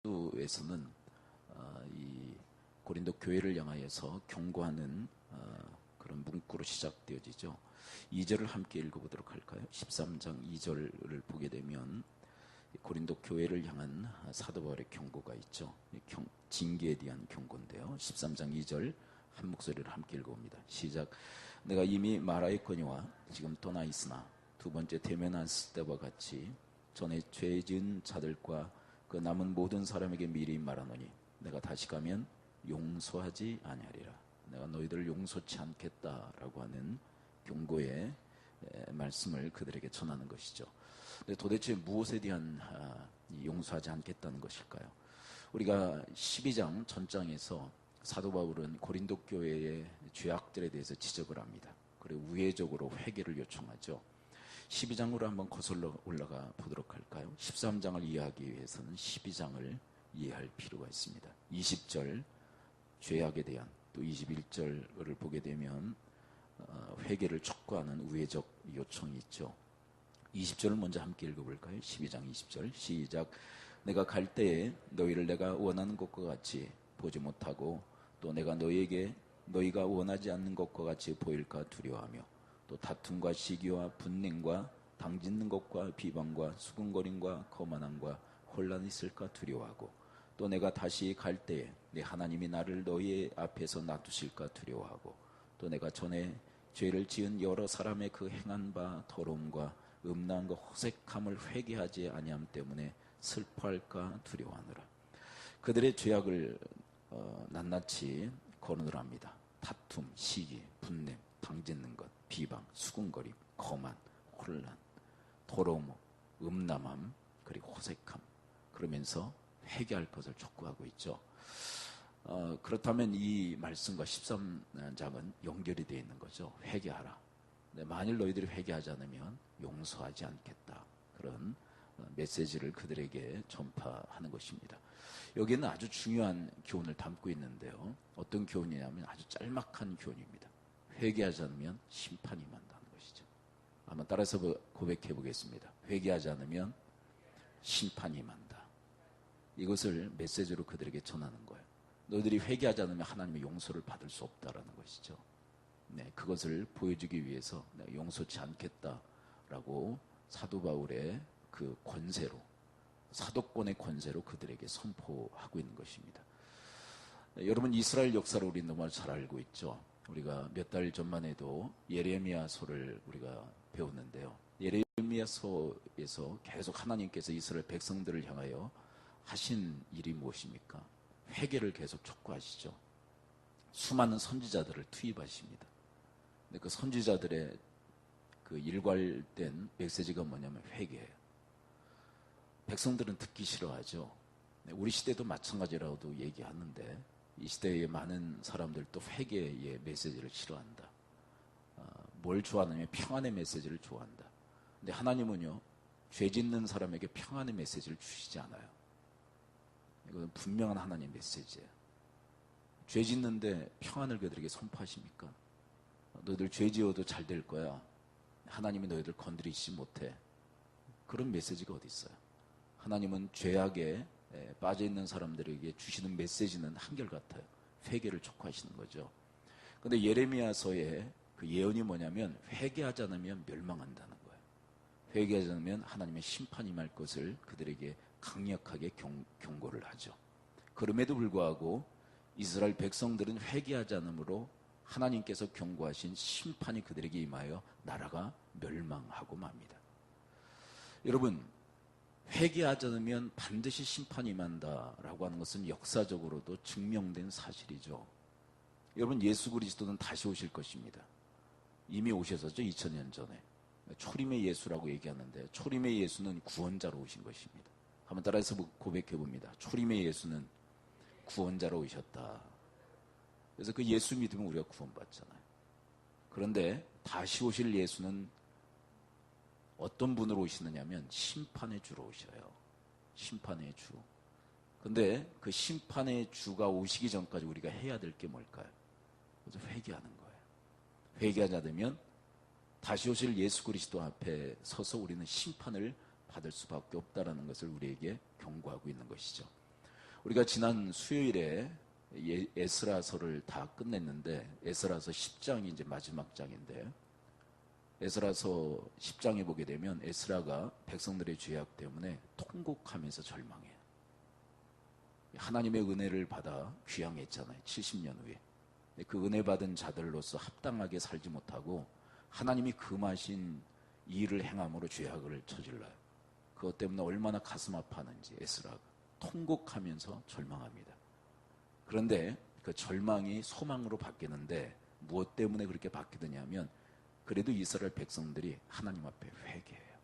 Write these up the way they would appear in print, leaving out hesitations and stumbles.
에서는 이 고린도 교회를 향하여서 경고하는 그런 문구로 시작되어지죠. 2절을 함께 읽어보도록 할까요? 13장 2절을 보게 되면 고린도 교회를 향한 사도 바울의 경고가 있죠. 징계에 대한 경고인데요. 13장 2절 한 목소리를 함께 읽어봅니다. 시작. 내가 이미 말하였거니와 지금 떠나 있으나 두 번째 대면했을 때와 같이 전에 죄 지은 자들과 그 남은 모든 사람에게 미리 말하노니 내가 다시 가면 용서하지 아니하리라. 내가 너희들을 용서치 않겠다라고 하는 경고의 말씀을 그들에게 전하는 것이죠. 근데 도대체 무엇에 대한 용서하지 않겠다는 것일까요? 우리가 12장 전장에서 사도 바울은 고린도 교회의 죄악들에 대해서 지적을 합니다. 그리고 우회적으로 회개를 요청하죠. 12장으로 한번 거슬러 올라가 보도록 할까요? 13장을 이해하기 위해서는 12장을 이해할 필요가 있습니다. 20절 죄악에 대한, 또 21절을 보게 되면 회개를 촉구하는 우회적 요청이 있죠. 20절을 먼저 함께 읽어볼까요? 12장 20절 시작. 내가 갈 때에 너희를 내가 원하는 것과 같이 보지 못하고 또 내가 너희가 원하지 않는 것과 같이 보일까 두려워하며 또 다툼과 시기와 분냉과 당짓는 것과 비방과 수군거림과 거만함과 혼란이 있을까 두려워하고 또 내가 다시 갈 때에 내 하나님이 나를 너희의 앞에서 놔두실까 두려워하고 또 내가 전에 죄를 지은 여러 사람의 그 행한 바 더러움과 음란과 호색함을 회개하지 아니함 때문에 슬퍼할까 두려워하노라. 그들의 죄악을 낱낱이 거론을 합니다. 다툼, 시기, 분냄, 당짓는 것, 비방, 수군거림, 거만, 혼란, 더러움, 음란함, 그리고 호색함, 그러면서 회개할 것을 촉구하고 있죠. 그렇다면 이 말씀과 13장은 연결이 되어 있는 거죠. 회개하라. 만일 너희들이 회개하지 않으면 용서하지 않겠다. 그런 메시지를 그들에게 전파하는 것입니다. 여기는 아주 중요한 교훈을 담고 있는데요. 어떤 교훈이냐면 아주 짤막한 교훈입니다. 회개하지 않으면 심판이 임한다는 것이죠. 한번 따라서 고백해 보겠습니다. 회개하지 않으면 심판이 임한다. 이것을 메시지로 그들에게 전하는 거예요. 너희들이 회개하지 않으면 하나님의 용서를 받을 수 없다라는 것이죠. 네, 그것을 보여주기 위해서 내가 용서치 않겠다라고 사도 바울의 그 권세로, 사도권의 권세로 그들에게 선포하고 있는 것입니다. 여러분, 이스라엘 역사를 우리 너무 잘 알고 있죠. 우리가 몇 달 전만 해도 예레미야서를 우리가 배웠는데요. 예레미야서에서 계속 하나님께서 이스라엘 백성들을 향하여 하신 일이 무엇입니까? 회개를 계속 촉구하시죠. 수많은 선지자들을 투입하십니다. 근데 그 선지자들의 그 일괄된 메시지가 뭐냐면 회개예요. 백성들은 듣기 싫어하죠. 우리 시대도 마찬가지라고도 얘기하는데 이 시대의 많은 사람들도 회개의 메시지를 싫어한다. 뭘 좋아하느냐? 평안의 메시지를 좋아한다. 근데 하나님은요, 죄 짓는 사람에게 평안의 메시지를 주시지 않아요. 이건 분명한 하나님의 메시지예요. 죄 짓는데 평안을 그들에게 선포하십니까? 너희들 죄 지어도 잘 될 거야. 하나님이 너희들 건드리지 못해. 그런 메시지가 어디 있어요? 하나님은 죄악에 빠져있는 사람들에게 주시는 메시지는 한결같아요. 회개를 촉구하시는 거죠. 그런데 예레미야서의 그 예언이 뭐냐면 회개하지 않으면 멸망한다는 거예요. 회개하지 않으면 하나님의 심판이 임할 것을 그들에게 강력하게 경고를 하죠. 그럼에도 불구하고 이스라엘 백성들은 회개하지 않으므로 하나님께서 경고하신 심판이 그들에게 임하여 나라가 멸망하고 맙니다. 여러분, 회개하지 않으면 반드시 심판이 임한다라고 하는 것은 역사적으로도 증명된 사실이죠. 여러분, 예수 그리스도는 다시 오실 것입니다. 이미 오셨었죠. 2000년 전에. 초림의 예수라고 얘기하는데 초림의 예수는 구원자로 오신 것입니다. 한번 따라해서 고백해 봅니다. 초림의 예수는 구원자로 오셨다. 그래서 그 예수 믿으면 우리가 구원받잖아요. 그런데 다시 오실 예수는 어떤 분으로 오시느냐면 심판의 주로 오셔요. 심판의 주. 근데 그 심판의 주가 오시기 전까지 우리가 해야 될 게 뭘까요? 그래서 회개하는 거예요. 회개하지 않으면 다시 오실 예수 그리스도 앞에 서서 우리는 심판을 받을 수밖에 없다라는 것을 우리에게 경고하고 있는 것이죠. 우리가 지난 수요일에 에스라서를 다 끝냈는데 에스라서 10장이 이제 마지막 장인데 에스라서 10장에 보게 되면 에스라가 백성들의 죄악 때문에 통곡하면서 절망해요. 하나님의 은혜를 받아 귀향했잖아요. 70년 후에. 그 은혜 받은 자들로서 합당하게 살지 못하고 하나님이 금하신 일을 행함으로 죄악을 저질러요. 그것 때문에 얼마나 가슴 아파하는지 에스라가 통곡하면서 절망합니다. 그런데 그 절망이 소망으로 바뀌는데 무엇 때문에 그렇게 바뀌느냐면 그래도 이스라엘 백성들이 하나님 앞에 회개해요.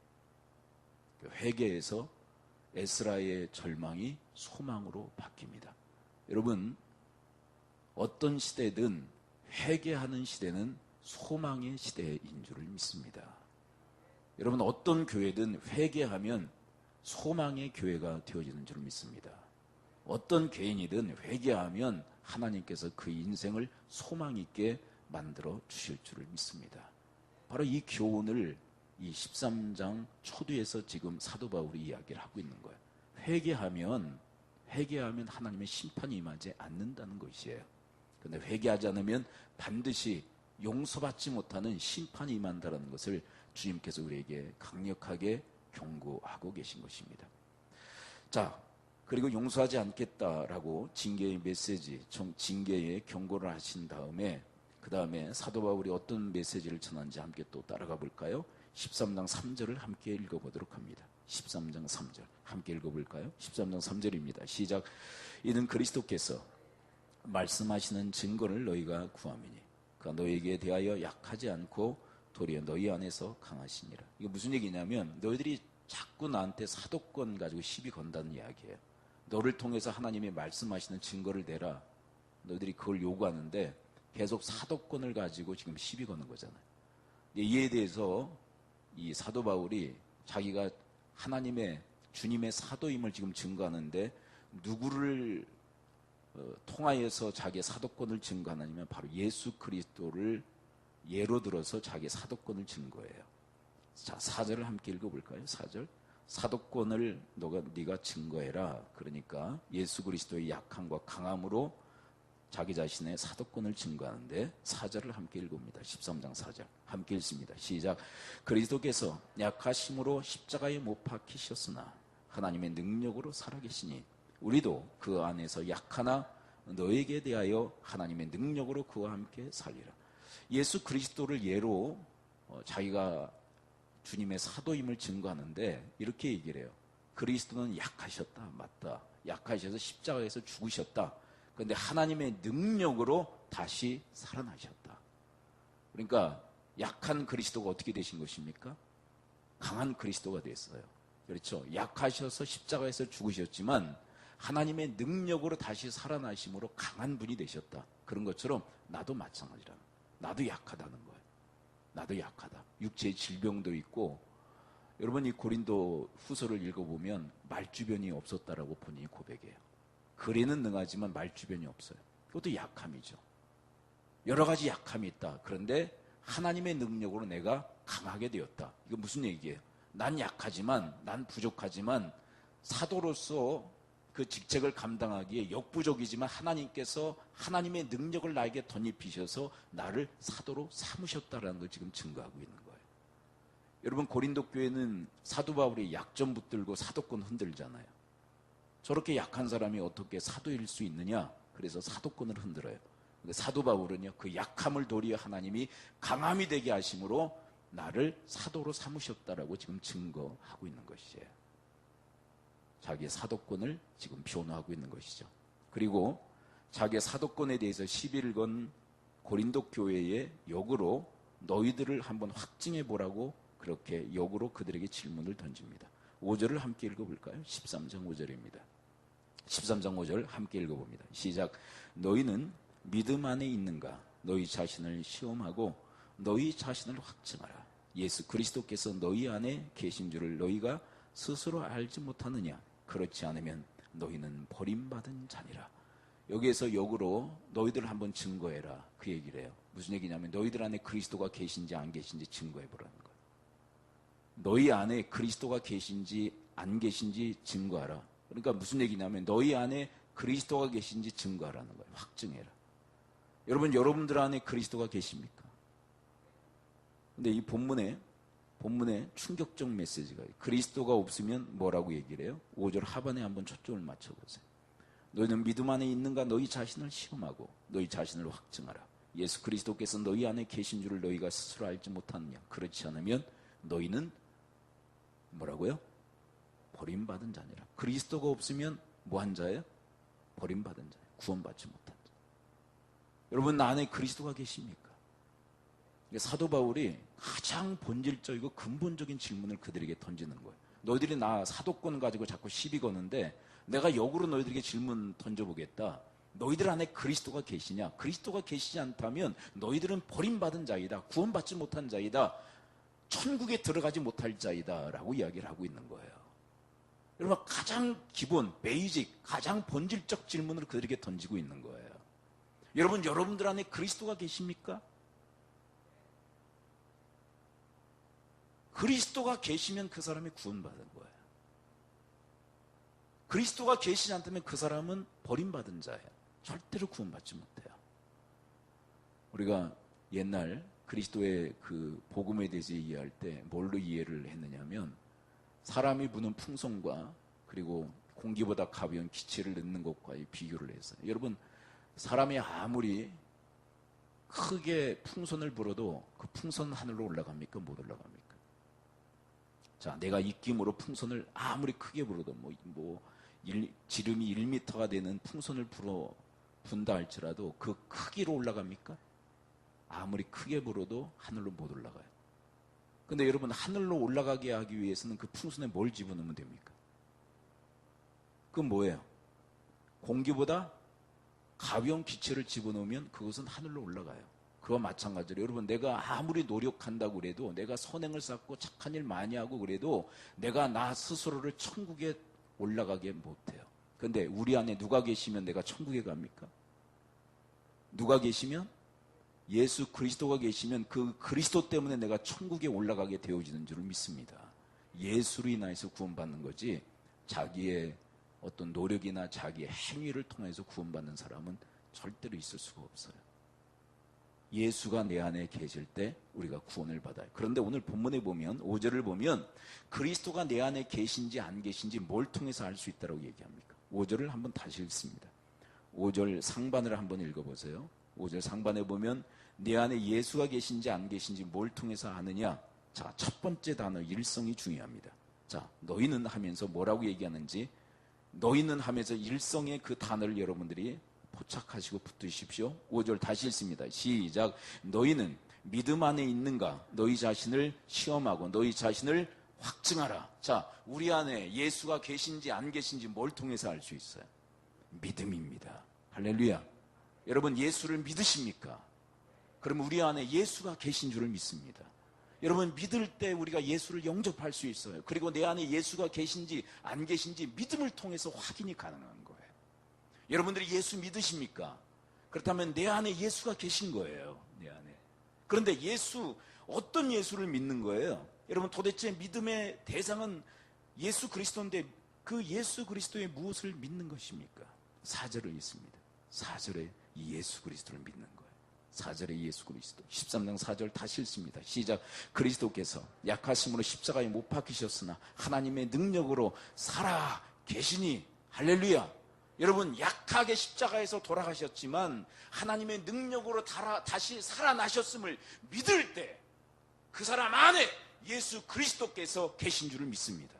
그 회개에서 에스라의 절망이 소망으로 바뀝니다. 여러분, 어떤 시대든 회개하는 시대는 소망의 시대인 줄을 믿습니다. 여러분, 어떤 교회든 회개하면 소망의 교회가 되어지는 줄 믿습니다. 어떤 개인이든 회개하면 하나님께서 그 인생을 소망 있게 만들어 주실 줄을 믿습니다. 바로 이 교훈을 이 13장 초두에서 지금 사도 바울이 이야기를 하고 있는 거예요. 회개하면 하나님의 심판이 임하지 않는다는 것이에요. 그런데 회개하지 않으면 반드시 용서받지 못하는 심판이 임한다는 것을 주님께서 우리에게 강력하게 경고하고 계신 것입니다. 자, 그리고 용서하지 않겠다라고 징계의 메시지, 징계의 경고를 하신 다음에 그 다음에 사도 바울이 어떤 메시지를 전하는지 함께 또 따라가 볼까요? 13장 3절을 함께 읽어보도록 합니다. 13장 3절 함께 읽어볼까요? 13장 3절입니다. 시작. 이는 그리스도께서 말씀하시는 증거를 너희가 구함이니 그가 너희에게 대하여 약하지 않고 도리어 너희 안에서 강하시니라. 이게 무슨 얘기냐면 너희들이 자꾸 나한테 사도권 가지고 시비 건다는 이야기예요. 너를 통해서 하나님이 말씀하시는 증거를 내라. 너희들이 그걸 요구하는데 계속 사도권을 가지고 지금 시비 거는 거잖아요. 이에 대해서 이 사도 바울이 자기가 하나님의 주님의 사도임을 지금 증거하는데 누구를 통하여서 자기의 사도권을 증거하느냐면 바로 예수 그리스도를 예로 들어서 자기의 사도권을 증거해요. 자, 4절을 함께 읽어볼까요? 4절. 사도권을 네가 증거해라. 그러니까 예수 그리스도의 약함과 강함으로 자기 자신의 사도권을 증거하는데 4절을 함께 읽습니다. 13장 4절 함께 읽습니다. 시작. 그리스도께서 약하심으로 십자가에 못 박히셨으나 하나님의 능력으로 살아계시니 우리도 그 안에서 약하나 너에게 대하여 하나님의 능력으로 그와 함께 살리라. 예수 그리스도를 예로 자기가 주님의 사도임을 증거하는데 이렇게 얘기를 해요. 그리스도는 약하셨다. 맞다. 약하셔서 십자가에서 죽으셨다. 그런데 하나님의 능력으로 다시 살아나셨다. 그러니까 약한 그리스도가 어떻게 되신 것입니까? 강한 그리스도가 됐어요. 그렇죠. 약하셔서 십자가에서 죽으셨지만 하나님의 능력으로 다시 살아나심으로 강한 분이 되셨다. 그런 것처럼 나도 마찬가지라. 나도 약하다는 거예요. 나도 약하다. 육체의 질병도 있고 여러분 이 고린도 후서를 읽어보면 말주변이 없었다라고 본인이 고백해요. 글에는 능하지만 말주변이 없어요. 그것도 약함이죠. 여러 가지 약함이 있다. 그런데 하나님의 능력으로 내가 강하게 되었다. 이거 무슨 얘기예요? 난 약하지만 난 부족하지만 사도로서 그 직책을 감당하기에 역부족이지만 하나님께서 하나님의 능력을 나에게 덧입히셔서 나를 사도로 삼으셨다라는 걸 지금 증거하고 있는 거예요. 여러분 고린도 교회는 사도 바울이 약점 붙들고 사도권 흔들잖아요. 저렇게 약한 사람이 어떻게 사도일 수 있느냐? 그래서 사도권을 흔들어요. 근데 사도 바울은요, 그 약함을 도리어 하나님이 강함이 되게 하심으로 나를 사도로 삼으셨다라고 지금 증거하고 있는 것이에요. 자기의 사도권을 지금 표현하고 있는 것이죠. 그리고 자기의 사도권에 대해서 시비를 건 고린도 교회의 역으로 너희들을 한번 확증해 보라고 그렇게 역으로 그들에게 질문을 던집니다. 5절을 함께 읽어볼까요? 13장 5절입니다. 13장 5절 함께 읽어봅니다. 시작. 너희는 믿음 안에 있는가? 너희 자신을 시험하고 너희 자신을 확증하라. 예수 그리스도께서 너희 안에 계신 줄을 너희가 스스로 알지 못하느냐? 그렇지 않으면 너희는 버림받은 자니라. 여기에서 역으로 너희들 한번 증거해라. 그 얘기를 해요. 무슨 얘기냐면 너희들 안에 그리스도가 계신지 안 계신지 증거해보라는 거예요. 너희 안에 그리스도가 계신지 안 계신지 증거하라. 그러니까 무슨 얘기냐면 너희 안에 그리스도가 계신지 증거하라는 거예요. 확증해라. 여러분, 여러분들 안에 그리스도가 계십니까? 근데 이 본문에 충격적 메시지가 있어요. 그리스도가 없으면 뭐라고 얘기를 해요? 5절 하반에 한번 초점을 맞춰보세요. 너희는 믿음 안에 있는가? 너희 자신을 시험하고 너희 자신을 확증하라. 예수 그리스도께서 너희 안에 계신 줄을 너희가 스스로 알지 못하느냐? 그렇지 않으면 너희는 뭐라고요? 버림받은 자니라. 그리스도가 없으면 뭐한 자예요? 버림받은 자예요. 구원받지 못한 자. 여러분, 나 안에 그리스도가 계십니까? 사도 바울이 가장 본질적이고 근본적인 질문을 그들에게 던지는 거예요. 너희들이 나 사도권 가지고 자꾸 시비 거는데 내가 역으로 너희들에게 질문 던져보겠다. 너희들 안에 그리스도가 계시냐? 그리스도가 계시지 않다면 너희들은 버림받은 자이다. 구원받지 못한 자이다. 천국에 들어가지 못할 자이다. 라고 이야기를 하고 있는 거예요. 여러분, 가장 기본, 베이직, 가장 본질적 질문을 그들에게 던지고 있는 거예요. 여러분, 여러분들 안에 그리스도가 계십니까? 그리스도가 계시면 그 사람이 구원받은 거예요. 그리스도가 계시지 않다면 그 사람은 버림받은 자예요. 절대로 구원받지 못해요. 우리가 옛날 그리스도의 그 복음에 대해서 이해할 때 뭘로 이해를 했느냐면 사람이 부는 풍선과 그리고 공기보다 가벼운 기체를 넣는 것과의 비교를 했어요. 여러분, 사람이 아무리 크게 풍선을 불어도 그 풍선 하늘로 올라갑니까? 못 올라갑니까? 자, 내가 입김으로 풍선을 아무리 크게 불어도 지름이 1m가 되는 풍선을 분다 할지라도 그 크기로 올라갑니까? 아무리 크게 불어도 하늘로 못 올라가요. 근데 여러분, 하늘로 올라가게 하기 위해서는 그 풍선에 뭘 집어넣으면 됩니까? 그건 뭐예요? 공기보다 가벼운 기체를 집어넣으면 그것은 하늘로 올라가요. 그와 마찬가지로 여러분, 내가 아무리 노력한다고 그래도, 내가 선행을 쌓고 착한 일 많이 하고 그래도 내가 나 스스로를 천국에 올라가게 못해요. 그런데 우리 안에 누가 계시면 내가 천국에 갑니까? 누가 계시면? 예수 그리스도가 계시면 그 그리스도 때문에 내가 천국에 올라가게 되어지는 줄을 믿습니다. 예수로 인하여서 구원받는 거지 자기의 어떤 노력이나 자기의 행위를 통해서 구원받는 사람은 절대로 있을 수가 없어요. 예수가 내 안에 계실 때 우리가 구원을 받아요. 그런데 오늘 본문에 보면 5절을 보면 그리스도가 내 안에 계신지 안 계신지 뭘 통해서 알 수 있다고 얘기합니까? 5절을 한번 다시 읽습니다. 5절 상반을 한번 읽어보세요. 5절 상반에 보면 내 안에 예수가 계신지 안 계신지 뭘 통해서 아느냐? 자, 첫 번째 단어 일성이 중요합니다. 자, 너희는 하면서 뭐라고 얘기하는지, 너희는 하면서 일성의 그 단어를 여러분들이 포착하시고 붙으십시오. 5절 다시 읽습니다. 시작. 너희는 믿음 안에 있는가? 너희 자신을 시험하고 너희 자신을 확증하라. 자, 우리 안에 예수가 계신지 안 계신지 뭘 통해서 알 수 있어요? 믿음입니다. 할렐루야. 여러분, 예수를 믿으십니까? 그럼 우리 안에 예수가 계신 줄을 믿습니다. 여러분, 믿을 때 우리가 예수를 영접할 수 있어요. 그리고 내 안에 예수가 계신지 안 계신지 믿음을 통해서 확인이 가능한 거예요. 여러분들이 예수 믿으십니까? 그렇다면 내 안에 예수가 계신 거예요. 내 안에. 그런데 어떤 예수를 믿는 거예요? 여러분, 도대체 믿음의 대상은 예수 그리스도인데 그 예수 그리스도의 무엇을 믿는 것입니까? 4절을 읽습니다. 4절에 예수 그리스도를 믿는 거예요. 4절에 예수 그리스도. 13장 4절 다시 읽습니다. 시작. 그리스도께서 약하심으로 십자가에 못 박히셨으나 하나님의 능력으로 살아 계시니. 할렐루야. 여러분, 약하게 십자가에서 돌아가셨지만 하나님의 능력으로 다시 살아나셨음을 믿을 때 그 사람 안에 예수 그리스도께서 계신 줄을 믿습니다.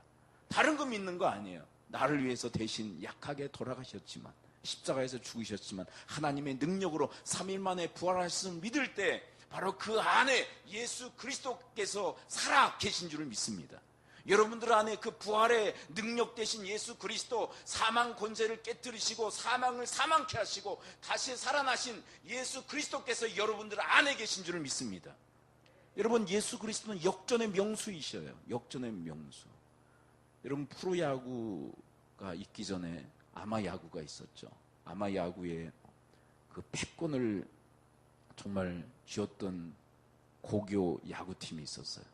다른 거 믿는 거 아니에요. 나를 위해서 대신 약하게 돌아가셨지만, 십자가에서 죽으셨지만 하나님의 능력으로 3일 만에 부활하셨음을 믿을 때 바로 그 안에 예수 그리스도께서 살아 계신 줄을 믿습니다. 여러분들 안에 그 부활의 능력 되신 예수 그리스도, 사망 권세를 깨뜨리시고 사망을 사망케 하시고 다시 살아나신 예수 그리스도께서 여러분들 안에 계신 줄을 믿습니다. 여러분, 예수 그리스도는 역전의 명수이셔요. 역전의 명수. 여러분, 프로야구가 있기 전에 아마야구가 있었죠. 아마야구에 그 패권을 정말 쥐었던 고교 야구팀이 있었어요.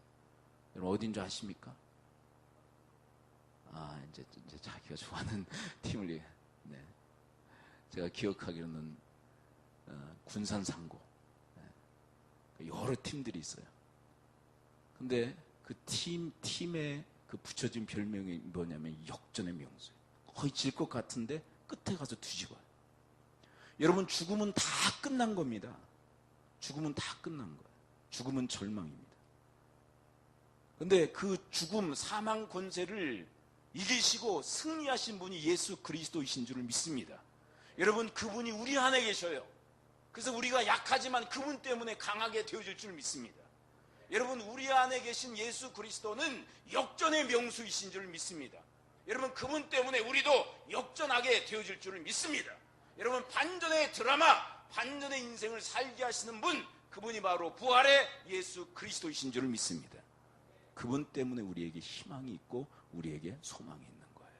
여러분, 어딘 줄 아십니까? 이제 자기가 좋아하는 팀을, 네. 제가 기억하기로는 군산상고 여러 팀들이 있어요. 근데 그 팀의 그 붙여진 별명이 뭐냐면 역전의 명수예요. 거의 질 것 같은데 끝에 가서 뒤집어요. 여러분, 죽음은 다 끝난 겁니다. 죽음은 다 끝난 거예요. 죽음은 절망입니다. 근데 그 죽음, 사망 권세를 이기시고 승리하신 분이 예수 그리스도이신 줄을 믿습니다. 여러분, 그분이 우리 안에 계셔요. 그래서 우리가 약하지만 그분 때문에 강하게 되어질 줄 믿습니다. 여러분, 우리 안에 계신 예수 그리스도는 역전의 명수이신 줄 믿습니다. 여러분, 그분 때문에 우리도 역전하게 되어질 줄을 믿습니다. 여러분, 반전의 드라마, 반전의 인생을 살게 하시는 분, 그분이 바로 부활의 예수 그리스도이신 줄을 믿습니다. 그분 때문에 우리에게 희망이 있고 우리에게 소망이 있는 거예요.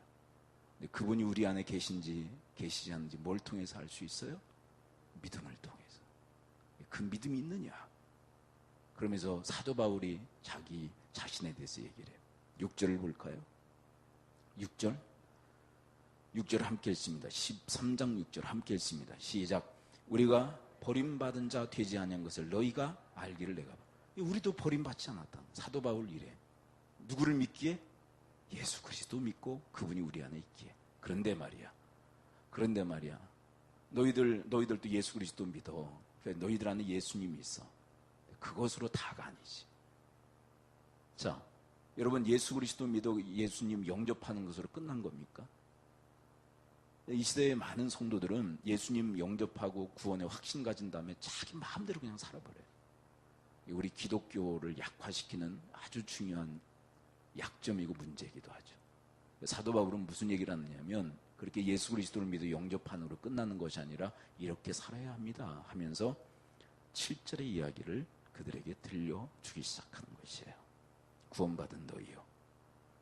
근데 그분이 우리 안에 계신지 계시지 않는지 뭘 통해서 알 수 있어요? 믿음을 통해서. 그 믿음이 있느냐? 그러면서 사도 바울이 자기 자신에 대해서 얘기를 해요. 6절을 볼까요? 6절 함께 읽습니다. 13장 6절 함께 읽습니다. 시작. 우리가 버림받은 자 되지 아니한 것을 너희가 알기를 내가 봐. 우리도 버림받지 않았다. 사도 바울 이래. 누구를 믿기에? 예수 그리스도 믿고 그분이 우리 안에 있기에. 그런데 말이야. 너희들도 예수 그리스도 믿어. 너희들 안에 예수님이 있어. 그것으로 다가 아니지. 자, 여러분, 예수 그리스도 믿어 예수님 영접하는 것으로 끝난 겁니까? 이 시대의 많은 성도들은 예수님 영접하고 구원에 확신 가진 다음에 자기 마음대로 그냥 살아버려요. 우리 기독교를 약화시키는 아주 중요한 약점이고 문제이기도 하죠. 사도 바울은 무슨 얘기를 하느냐면 그렇게 예수 그리스도를 믿어 영접한으로 끝나는 것이 아니라 이렇게 살아야 합니다 하면서 7절의 이야기를 그들에게 들려주기 시작하는 것이에요. 구원받은 너희요,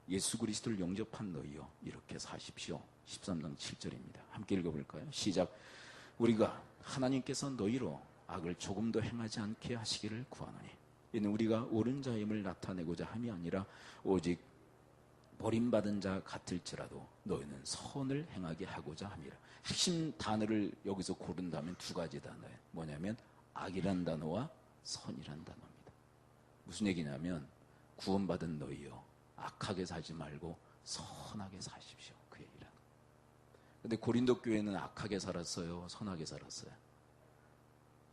예수 그리스도를 영접한 너희요, 이렇게 사십시오. 13장 7절입니다. 함께 읽어볼까요? 시작. 우리가 하나님께서 너희로 악을 조금도 행하지 않게 하시기를 구하노니 이는 우리가 옳은 자임을 나타내고자 함이 아니라 오직 버림받은 자 같을지라도 너희는 선을 행하게 하고자 함이라. 핵심 단어를 여기서 고른다면 두 가지 단어예요. 뭐냐면 악이란 단어와 선이란 단어입니다. 무슨 얘기냐면 구원받은 너희요, 악하게 살지 말고 선하게 사십시오. 그 얘기라는 거예요. 근데 고린도 교회는 악하게 살았어요, 선하게 살았어요?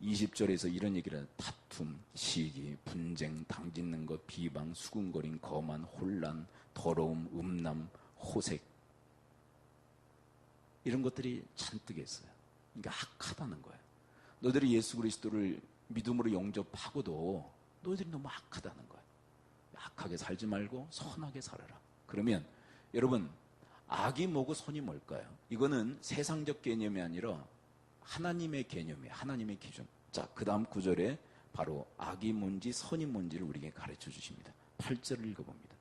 20절에서 이런 얘기를 해요. 다툼, 시기, 분쟁, 당짓는 것, 비방, 수군거림, 거만, 혼란, 더러움, 음란, 호색, 이런 것들이 잔뜩 했어요. 그러니까 악하다는 거예요. 너희들이 예수 그리스도를 믿음으로 영접하고도 너희들이 너무 악하다는 거예요. 악하게 살지 말고 선하게 살아라. 그러면 여러분, 악이 뭐고 선이 뭘까요? 이거는 세상적 개념이 아니라 하나님의 개념이에요. 하나님의 기준. 자, 그 다음 구절에 바로 악이 뭔지 선이 뭔지를 우리에게 가르쳐 주십니다. 8절을 읽어봅니다.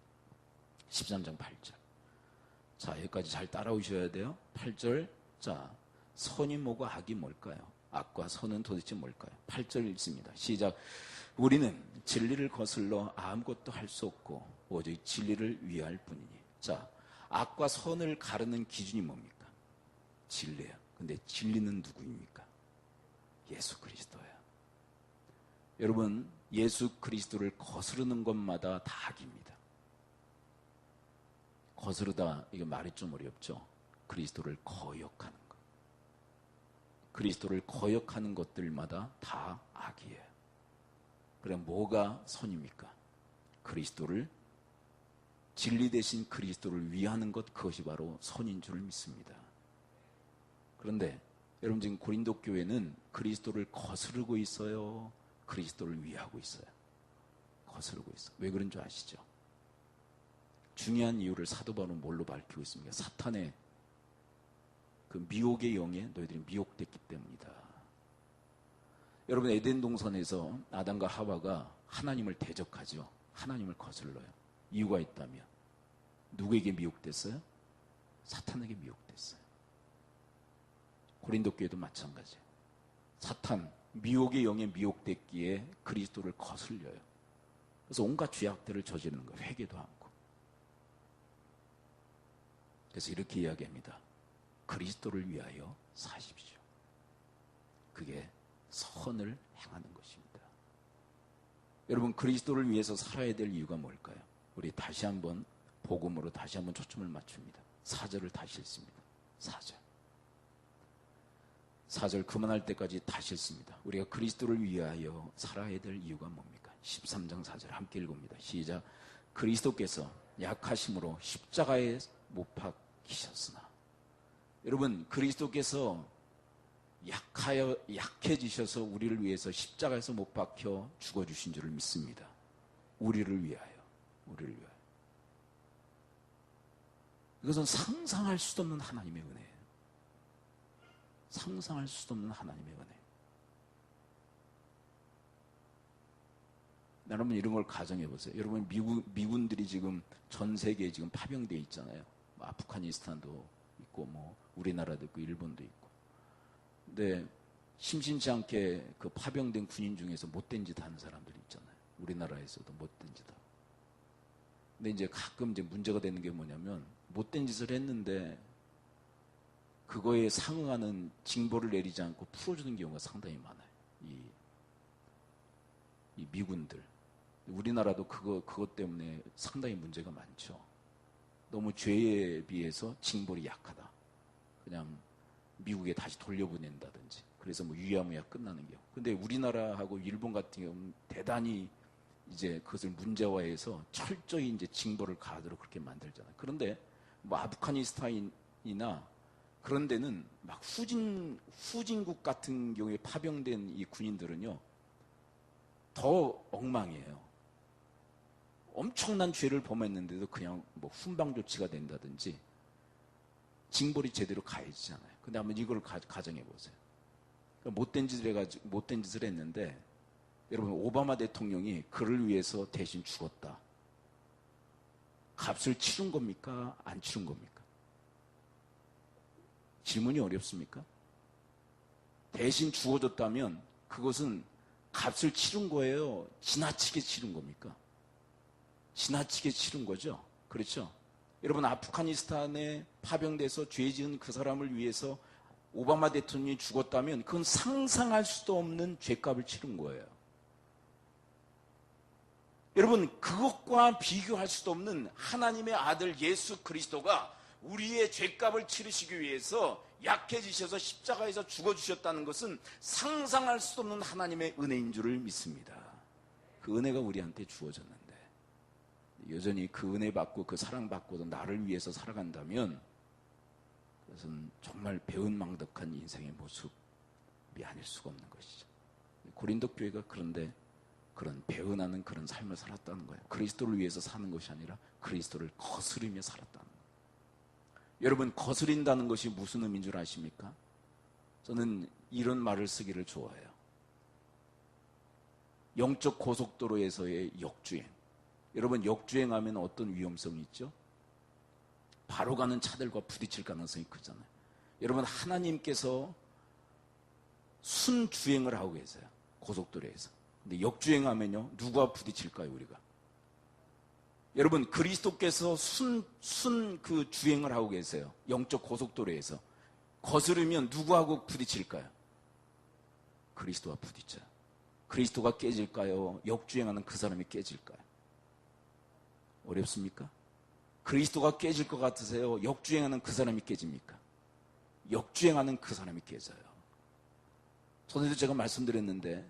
13장 8절. 자, 여기까지 잘 따라오셔야 돼요. 8절. 자, 선이 뭐고 악이 뭘까요? 악과 선은 도대체 뭘까요? 8절 읽습니다. 시작. 우리는 진리를 거슬러 아무것도 할 수 없고 오직 진리를 위할 뿐이니. 자, 악과 선을 가르는 기준이 뭡니까? 진리예요. 근데 진리는 누구입니까? 예수 그리스도예요. 여러분, 예수 그리스도를 거스르는 것마다 다 악입니다. 거스르다, 이거 말이 좀 어렵죠? 그리스도를 거역하는 것. 그리스도를 거역하는 것들마다 다 악이에요. 그럼 뭐가 선입니까? 그리스도를, 진리 대신 그리스도를 위하는 것, 그것이 바로 선인 줄 믿습니다. 그런데 여러분, 지금 고린도 교회는 그리스도를 거스르고 있어요, 그리스도를 위하고 있어요? 거스르고 있어요. 왜 그런 줄 아시죠? 중요한 이유를 사도 바울은 뭘로 밝히고 있습니까? 사탄의 그 미혹의 영에 너희들이 미혹됐기 때문이다. 여러분, 에덴 동산에서 아담과 하와가 하나님을 대적하죠. 하나님을 거슬러요. 이유가 있다면 누구에게 미혹됐어요? 사탄에게 미혹됐어요. 고린도 교회도 마찬가지예요. 사탄, 미혹의 영에 미혹됐기에 그리스도를 거슬려요. 그래서 온갖 죄악들을 저지르는 거예요. 회개도 않고. 그래서 이렇게 이야기합니다. 그리스도를 위하여 사십시오. 그게 선을 행하는 것입니다. 여러분, 그리스도를 위해서 살아야 될 이유가 뭘까요? 우리 다시 한번 복음으로 다시 한번 초점을 맞춥니다. 4절을 다시 읽습니다. 4절 그만할 때까지 다시 읽습니다. 우리가 그리스도를 위하여 살아야 될 이유가 뭡니까? 13장 4절 함께 읽습니다. 시작. 그리스도께서 약하심으로 십자가에 못 박히셨으나. 여러분, 그리스도께서 약해지셔서 우리를 위해서 십자가에서 못 박혀 죽어주신 줄을 믿습니다. 우리를 위하여. 이것은 상상할 수도 없는 하나님의 은혜예요. 상상할 수도 없는 하나님의 은혜. 여러분, 이런 걸 가정해 보세요. 여러분, 미군들이 지금 전 세계에 지금 파병되어 있잖아요. 아프가니스탄도 있고, 우리나라도 있고, 일본도 있고. 근데 심심치 않게 그 파병된 군인 중에서 못된 짓 하는 사람들이 있잖아요. 우리나라에서도 못된 짓 하고. 근데 이제 가끔 이제 문제가 되는 게 뭐냐면, 못된 짓을 했는데 그거에 상응하는 징벌을 내리지 않고 풀어주는 경우가 상당히 많아요. 이 미군들. 우리나라도 그것 때문에 상당히 문제가 많죠. 너무 죄에 비해서 징벌이 약하다. 그냥 미국에 다시 돌려보낸다든지. 그래서 유야무야 끝나는 경우. 근데 우리나라하고 일본 같은 경우는 대단히 이제 그것을 문제화해서 철저히 이제 징벌을 가하도록 그렇게 만들잖아요. 그런데 아프가니스탄이나 그런 데는 막 후진국 같은 경우에 파병된 이 군인들은요, 더 엉망이에요. 엄청난 죄를 범했는데도 그냥 훈방 조치가 된다든지 징벌이 제대로 가해지지 않아요. 근데 한번 이걸 가정해 보세요. 그러니까 못된 짓을 했는데, 여러분, 오바마 대통령이 그를 위해서 대신 죽었다. 값을 치른 겁니까? 안 치른 겁니까? 질문이 어렵습니까? 대신 죽어줬다면 그것은 값을 치른 거예요? 지나치게 치른 겁니까? 지나치게 치른 거죠. 그렇죠? 여러분, 아프가니스탄에 파병돼서 죄 지은 그 사람을 위해서 오바마 대통령이 죽었다면 그건 상상할 수도 없는 죄값을 치른 거예요. 여러분, 그것과 비교할 수도 없는 하나님의 아들 예수 그리스도가 우리의 죄값을 치르시기 위해서 약해지셔서 십자가에서 죽어주셨다는 것은 상상할 수도 없는 하나님의 은혜인 줄을 믿습니다. 그 은혜가 우리한테 주어졌는데 여전히 그 은혜 받고 그 사랑 받고도 나를 위해서 살아간다면 그것은 정말 배은망덕한 인생의 모습이 아닐 수가 없는 것이죠. 고린도 교회가 그런데 그런 배은하는 그런 삶을 살았다는 거예요. 그리스도를 위해서 사는 것이 아니라 그리스도를 거스르며 살았다는 거예요. 여러분, 거스린다는 것이 무슨 의미인 줄 아십니까? 저는 이런 말을 쓰기를 좋아해요. 영적 고속도로에서의 역주행. 여러분, 역주행하면 어떤 위험성이 있죠? 바로 가는 차들과 부딪힐 가능성이 크잖아요. 여러분, 하나님께서 순주행을 하고 계세요. 고속도로에서. 근데 역주행하면요, 누가 부딪힐까요, 우리가? 여러분, 그리스도께서 그 주행을 하고 계세요. 영적 고속도로에서. 거스르면 누구하고 부딪힐까요? 그리스도와 부딪혀요. 그리스도가 깨질까요? 역주행하는 그 사람이 깨질까요? 어렵습니까? 그리스도가 깨질 것 같으세요? 역주행하는 그 사람이 깨집니까? 역주행하는 그 사람이 깨져요. 전에도 제가 말씀드렸는데,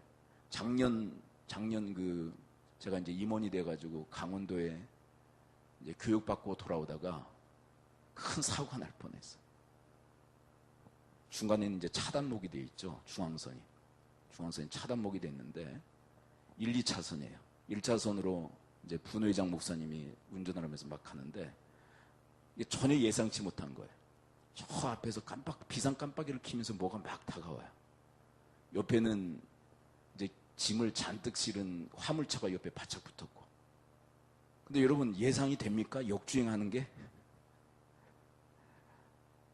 작년 제가 이제 임원이 돼가지고 강원도에 이제 교육받고 돌아오다가 큰 사고가 날 뻔했어요. 중간에는 이제 차단목이 돼 있죠. 중앙선이 차단목이 됐는데 1, 2차선이에요. 1차선으로 이제 분회장 목사님이 운전을 하면서 막 가는데 이게 전혀 예상치 못한 거예요. 저 앞에서 비상 깜빡이를 켜면서 뭐가 막 다가와요. 옆에는 이제 짐을 잔뜩 실은 화물차가 옆에 바짝 붙었고. 근데 여러분, 예상이 됩니까? 역주행하는 게?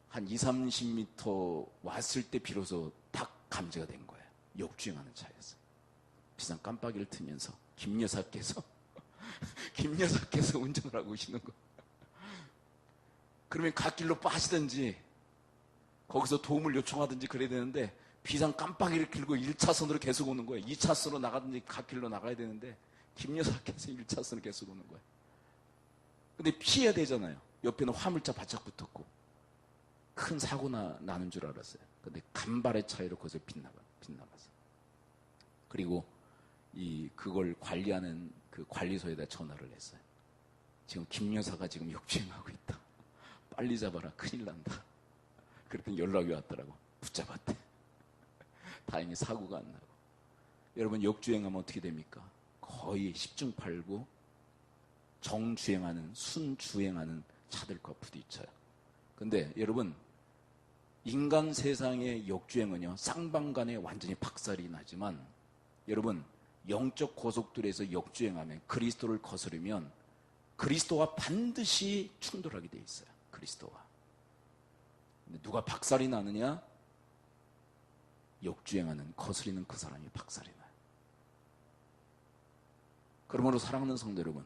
한 20, 30m 왔을 때 비로소 딱 감지가 된 거예요. 역주행하는 차였어요. 비상 깜빡이를 틀면서 김 여사께서 운전을 하고 계시는 거예요. 그러면 갓길로 빠지든지 거기서 도움을 요청하든지 그래야 되는데 비상 깜빡이를 켜고 1차선으로 계속 오는 거예요. 2차선으로 나가든지 갓길로 나가야 되는데 김 여사께서 1차선으로 계속 오는 거예요. 근데 피해야 되잖아요. 옆에는 화물차 바짝 붙었고 큰 사고 나는 줄 알았어요. 근데 간발의 차이로 거기서 빗나갔어요. 그리고 그걸 관리하는 그 관리소에다 전화를 했어요. 지금 김 여사가 지금 역주행하고 있다. 빨리 잡아라. 큰일 난다. 그랬더니 연락이 왔더라고. 붙잡았대. 다행히 사고가 안 나고. 여러분, 역주행하면 어떻게 됩니까? 거의 10중 8구 정주행하는, 순주행하는 차들과 부딪혀요. 근데 여러분, 인간 세상의 역주행은요, 쌍방간에 완전히 박살이 나지만, 여러분, 영적 고속도로에서 역주행하면, 그리스도를 거스르면 그리스도와 반드시 충돌하게 돼 있어요. 그리스도와. 근데 누가 박살이 나느냐? 역주행하는, 거스리는 그 사람이 박살이 나요. 그러므로 사랑하는 성도 여러분,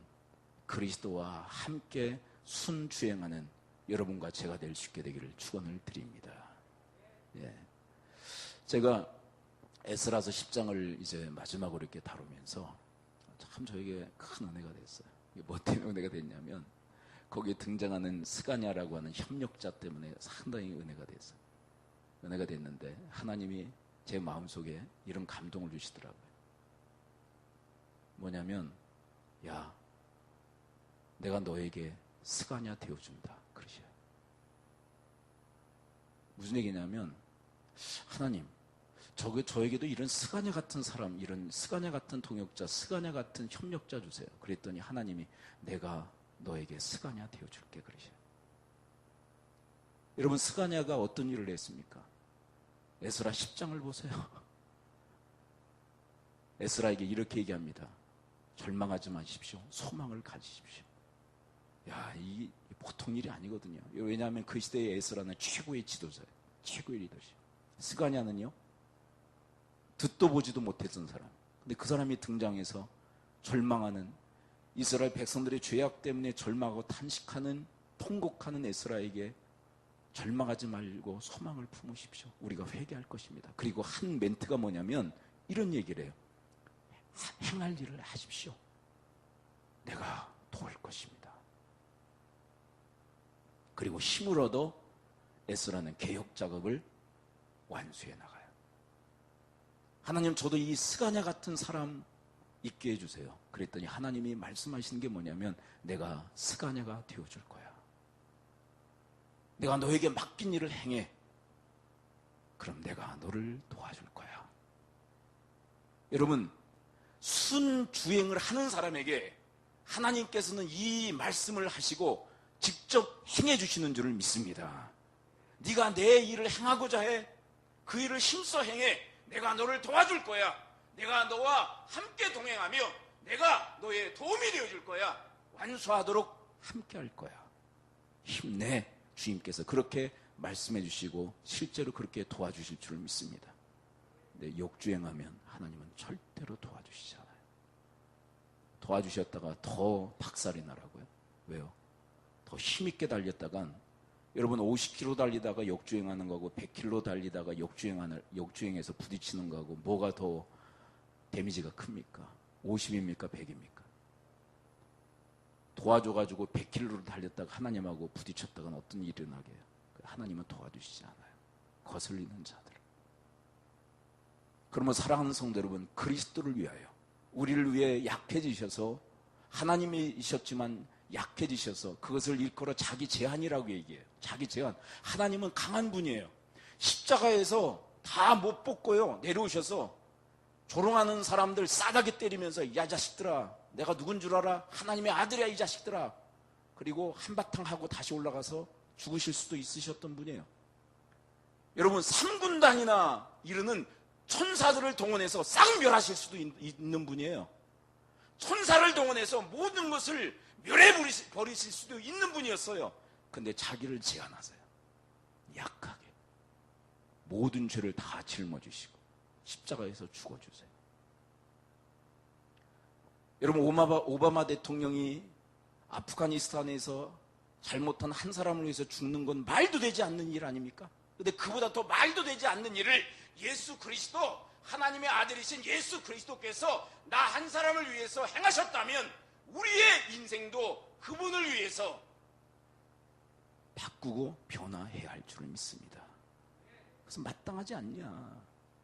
그리스도와 함께 순주행하는 여러분과 제가 될 수 있게 되기를 축원을 드립니다. 예. 제가 에스라서 10장을 이제 마지막으로 이렇게 다루면서 참 저에게 큰 은혜가 됐어요. 뭐 때문에 은혜가 됐냐면 거기에 등장하는 스가냐라고 하는 협력자 때문에 상당히 은혜가 됐어요. 은혜가 됐는데 하나님이 제 마음속에 이런 감동을 주시더라고요. 뭐냐면, 야, 내가 너에게 스가냐 되어준다. 그러셔요. 무슨 얘기냐면, 하나님, 저에게도 이런 스가냐 같은 사람, 이런 스가냐 같은 동역자, 스가냐 같은 협력자 주세요. 그랬더니 하나님이 내가 너에게 스가냐 되어줄게. 그러셔요. 여러분, 스가냐가 어떤 일을 했습니까? 에스라 10장을 보세요. 에스라에게 이렇게 얘기합니다. 절망하지 마십시오. 소망을 가지십시오. 야, 이 보통 일이 아니거든요. 왜냐하면 그 시대의 에스라는 최고의 지도자예요. 최고의 리더십. 스가냐는요, 듣도 보지도 못했던 사람. 근데 그 사람이 등장해서 절망하는, 이스라엘 백성들의 죄악 때문에 절망하고 탄식하는, 통곡하는 에스라에게 절망하지 말고 소망을 품으십시오. 우리가 회개할 것입니다. 그리고 한 멘트가 뭐냐면 이런 얘기를 해요. 행할 일을 하십시오. 내가 도울 것입니다. 그리고 힘을 얻어 에스라는 개혁 작업을 완수해 나가요. 하나님, 저도 이 스가냐 같은 사람 있게 해주세요. 그랬더니 하나님이 말씀하시는 게 뭐냐면 내가 스가냐가 되어줄 거야. 내가 너에게 맡긴 일을 행해. 그럼 내가 너를 도와줄 거야. 여러분, 순주행을 하는 사람에게 하나님께서는 이 말씀을 하시고 직접 행해 주시는 줄을 믿습니다. 네가 내 일을 행하고자 해. 그 일을 힘써 행해. 내가 너를 도와줄 거야. 내가 너와 함께 동행하며 내가 너의 도움이 되어줄 거야. 완수하도록 함께 할 거야. 힘내. 주님께서 그렇게 말씀해 주시고 실제로 그렇게 도와주실 줄 믿습니다. 근데 역주행하면 하나님은 절대로 도와주시지 않아요. 도와주셨다가 더 박살이 나라고요. 왜요? 더 힘있게 달렸다간, 여러분 50km 달리다가 역주행하는 거하고 100km 달리다가 역주행해서 부딪히는 거하고 뭐가 더 데미지가 큽니까? 50입니까? 100입니까? 도와줘가지고 100km로 달렸다가 하나님하고 부딪혔다가는 어떤 일이 일어나게 해요? 하나님은 도와주시지 않아요. 거슬리는 자들. 그러면 사랑하는 성도 여러분, 그리스도를 위하여, 우리를 위해 약해지셔서, 하나님이셨지만 약해지셔서 그것을 일컬어 자기 제한이라고 얘기해요. 자기 제한. 하나님은 강한 분이에요. 십자가에서 다 못 벗고요, 내려오셔서 조롱하는 사람들 싸다게 때리면서, 야 자식들아, 내가 누군 줄 알아? 하나님의 아들이야 이 자식들아. 그리고 한바탕 하고 다시 올라가서 죽으실 수도 있으셨던 분이에요. 여러분, 3군단이나 이르는 천사들을 동원해서 싹 멸하실 수도 있는 분이에요. 천사를 동원해서 모든 것을 멸해버리실 수도 있는 분이었어요. 근데 자기를 제한하세요. 약하게 모든 죄를 다 짊어지시고 십자가에서 죽어주세요. 여러분, 오바마 대통령이 아프가니스탄에서 잘못한 한 사람을 위해서 죽는 건 말도 되지 않는 일 아닙니까? 근데 그보다 더 말도 되지 않는 일을 예수 그리스도, 하나님의 아들이신 예수 그리스도께서 나 한 사람을 위해서 행하셨다면 우리의 인생도 그분을 위해서 바꾸고 변화해야 할 줄을 믿습니다. 그래서 마땅하지 않냐?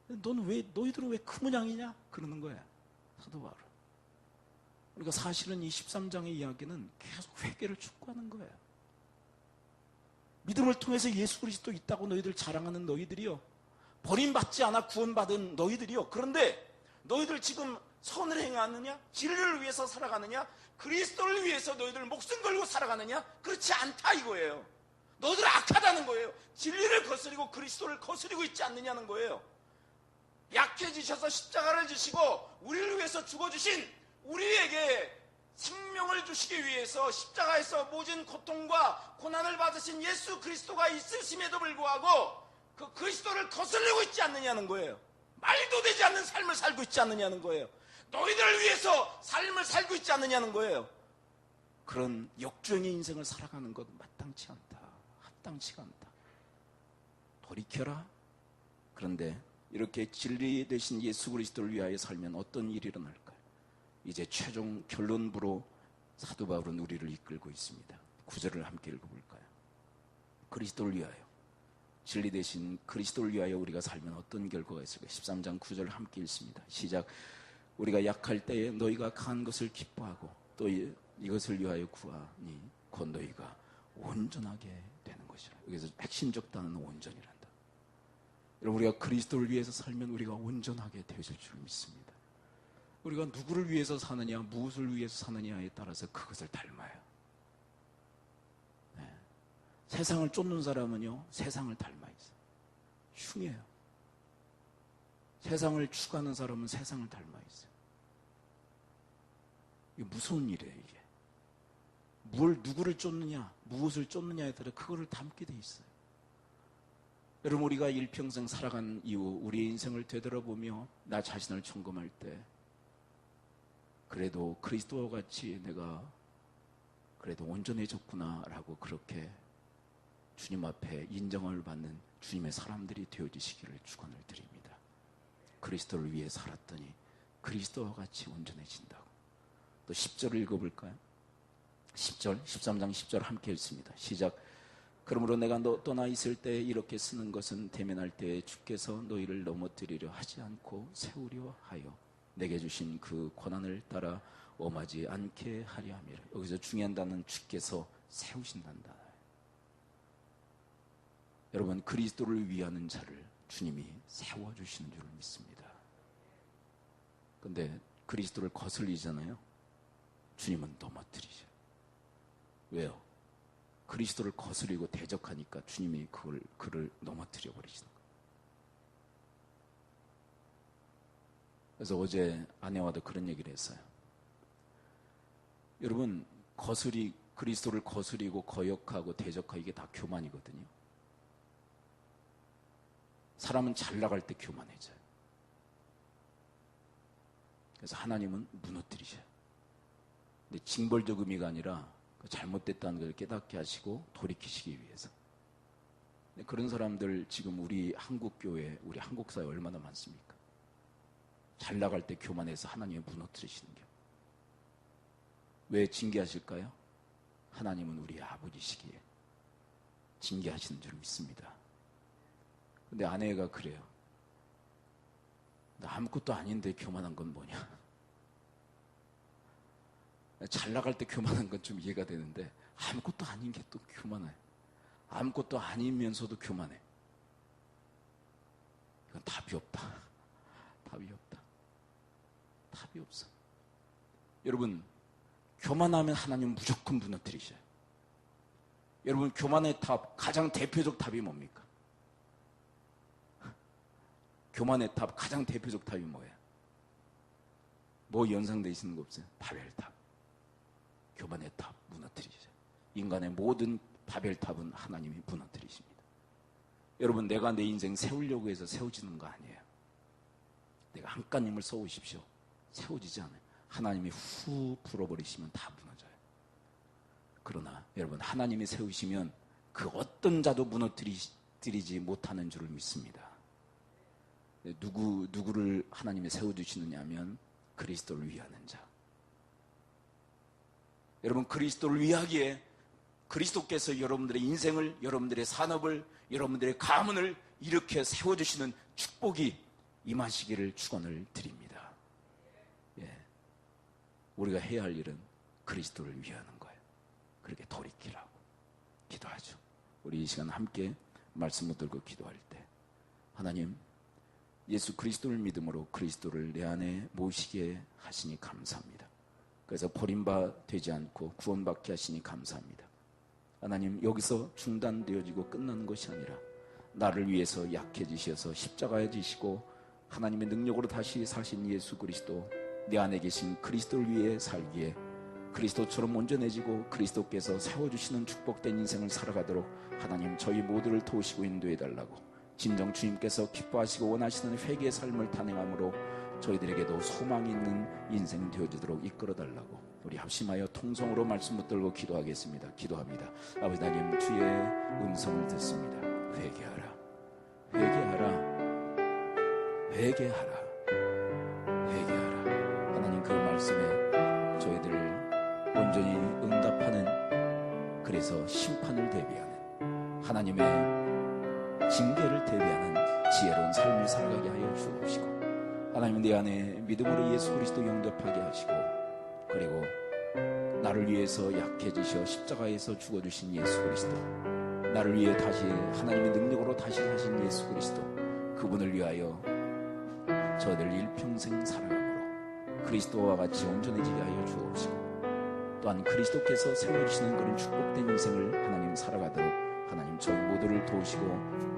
너희들은 왜 그 모양이냐? 그러는 거야, 사도 바울. 그러니까 사실은 이 13장의 이야기는 계속 회개를 촉구하는 거예요. 믿음을 통해서 예수 그리스도 있다고 너희들 자랑하는 너희들이요, 버림받지 않아 구원받은 너희들이요, 그런데 너희들 지금 선을 행하느냐? 진리를 위해서 살아가느냐? 그리스도를 위해서 너희들 목숨 걸고 살아가느냐? 그렇지 않다 이거예요. 너희들 악하다는 거예요. 진리를 거스리고 그리스도를 거스리고 있지 않느냐는 거예요. 약해지셔서 십자가를 지시고 우리를 위해서 죽어주신, 우리에게 생명을 주시기 위해서 십자가에서 모진 고통과 고난을 받으신 예수 그리스도가 있으심에도 불구하고 그 그리스도를 거슬리고 있지 않느냐는 거예요. 말도 되지 않는 삶을 살고 있지 않느냐는 거예요. 너희들을 위해서 삶을 살고 있지 않느냐는 거예요. 그런 역주행의 인생을 살아가는 것 마땅치 않다. 합당치가 않다. 돌이켜라. 그런데 이렇게 진리 되신 예수 그리스도를 위하여 살면 어떤 일이 일어날까요? 이제 최종 결론부로 사도 바울은 우리를 이끌고 있습니다. 9절을 함께 읽어볼까요? 그리스도를 위하여, 진리 되신 그리스도를 위하여 우리가 살면 어떤 결과가 있을까요? 13장 9절을 함께 읽습니다. 시작. 우리가 약할 때에 너희가 강한 것을 기뻐하고 또 이것을 위하여 구하니 곧 너희가 온전하게 되는 것이라. 여기서 핵심적 단어는 온전이란다. 여러분, 우리가 그리스도를 위해서 살면 우리가 온전하게 되어질 줄 믿습니다. 우리가 누구를 위해서 사느냐, 무엇을 위해서 사느냐에 따라서 그것을 닮아요. 네. 세상을 쫓는 사람은요, 세상을 닮아 있어요. 흉해요. 세상을 추구하는 사람은 세상을 닮아 있어요. 이게 무서운 일이에요, 이게. 누구를 쫓느냐, 무엇을 쫓느냐에 따라 그거를 닮게 돼 있어요. 여러분, 우리가 일평생 살아간 이후 우리의 인생을 되돌아보며 나 자신을 점검할 때 그래도 그리스도와 같이 내가 그래도 온전해졌구나라고 그렇게 주님 앞에 인정을 받는 주님의 사람들이 되어지시기를 축원을 드립니다. 그리스도를 위해 살았더니 그리스도와 같이 온전해진다고. 또 10절을 읽어볼까요? 10절, 13장 10절 함께 읽습니다. 시작. 그러므로 내가 떠나 있을 때 이렇게 쓰는 것은 대면할 때에 주께서 너희를 넘어뜨리려 하지 않고 세우려 하여 내게 주신 그 권한을 따라 엄하지 않게 하려 함이라. 여기서 중요한 단어는 주께서 세우신단다. 여러분, 그리스도를 위하는 자를 주님이 세워주시는 줄 믿습니다. 그런데 그리스도를 거슬리잖아요. 주님은 넘어뜨리죠. 왜요? 그리스도를 거스리고 대적하니까 주님이 그를 넘어뜨려 버리시는 거예요. 그래서 어제 아내와도 그런 얘기를 했어요. 여러분, 그리스도를 거스리고 거역하고 대적하고 이게 다 교만이거든요. 사람은 잘 나갈 때 교만해져요. 그래서 하나님은 무너뜨리셔요. 근데 징벌적 의미가 아니라 잘못됐다는 걸 깨닫게 하시고 돌이키시기 위해서. 그런 사람들 지금 우리 한국교회, 우리 한국사회 얼마나 많습니까? 잘 나갈 때 교만해서 하나님이 무너뜨리시는 게. 왜 징계하실까요? 하나님은 우리 아버지시기에 징계하시는 줄 믿습니다. 근데 아내가 그래요. 나 아무것도 아닌데 교만한 건 뭐냐? 잘 나갈 때 교만한 건 좀 이해가 되는데 아무것도 아닌 게 또 교만해. 아무것도 아니면서도 교만해. 이건 답이 없다. 답이 없다. 답이 없어. 여러분, 교만하면 하나님 무조건 무너뜨리셔요. 여러분, 교만의 답, 가장 대표적 답이 뭡니까? 교만의 답, 가장 대표적 답이 뭐예요? 뭐 연상되어 있는 거 없어요? 바벨탑. 교만의 탑 무너뜨리죠. 인간의 모든 바벨탑은 하나님이 무너뜨리십니다. 여러분, 내가 내 인생 세우려고 해서 세워지는 거 아니에요. 내가 한 칸님을 쏘으십시오. 세워지지 않아요. 하나님이 후 풀어버리시면 다 무너져요. 그러나 여러분, 하나님이 세우시면 그 어떤 자도 무너뜨리지 못하는 줄을 믿습니다. 누구를 하나님이 세워주시느냐 하면 그리스도를 위하는 자. 여러분, 그리스도를 위하기에 그리스도께서 여러분들의 인생을, 여러분들의 산업을, 여러분들의 가문을 이렇게 세워주시는 축복이 임하시기를 축원을 드립니다. 예. 우리가 해야 할 일은 그리스도를 위하는 거예요. 그렇게 돌이키라고 기도하죠. 우리 이 시간 함께 말씀 붙들고 기도할 때, 하나님, 예수 그리스도를 믿음으로 그리스도를 내 안에 모시게 하시니 감사합니다. 그래서 버림받지 않고 구원받게 하시니 감사합니다. 하나님, 여기서 중단되어지고 끝나는 것이 아니라 나를 위해서 약해지셔서 십자가에 지시고 하나님의 능력으로 다시 사신 예수 그리스도, 내 안에 계신 그리스도를 위해 살기에 그리스도처럼 온전해지고 그리스도께서 세워주시는 축복된 인생을 살아가도록 하나님, 저희 모두를 도우시고 인도해달라고, 진정 주님께서 기뻐하시고 원하시는 회개의 삶을 탄행함으로 저희들에게도 소망이 있는 인생 되어지도록 이끌어달라고 우리 합심하여 통성으로 말씀 붙들고 기도하겠습니다. 기도합니다. 아버지 하나님, 주의 음성을 듣습니다. 회개하라, 회개하라, 회개하라, 회개하라. 하나님, 그 말씀에 저희들을 온전히 응답하는, 그래서 심판을 대비하는, 하나님의 징계를 대비하는 지혜로운 삶을 살아가게 하여 주옵시고, 하나님, 내 안에 믿음으로 예수 그리스도 영접하게 하시고, 그리고 나를 위해서 약해지셔 십자가에서 죽어주신 예수 그리스도, 나를 위해 다시 하나님의 능력으로 다시 사신 예수 그리스도, 그분을 위하여 저희들 일평생 살아감으로 그리스도와 같이 온전해지게 하여 주옵시고, 또한 그리스도께서 세워주시는 그런 축복된 인생을 하나님 살아가도록 하나님 저희 모두를 도우시고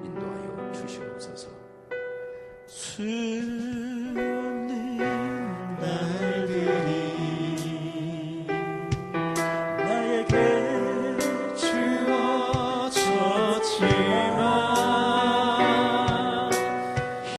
인도하여 주시옵소서. 수없는 날들이 나에게 주어졌지만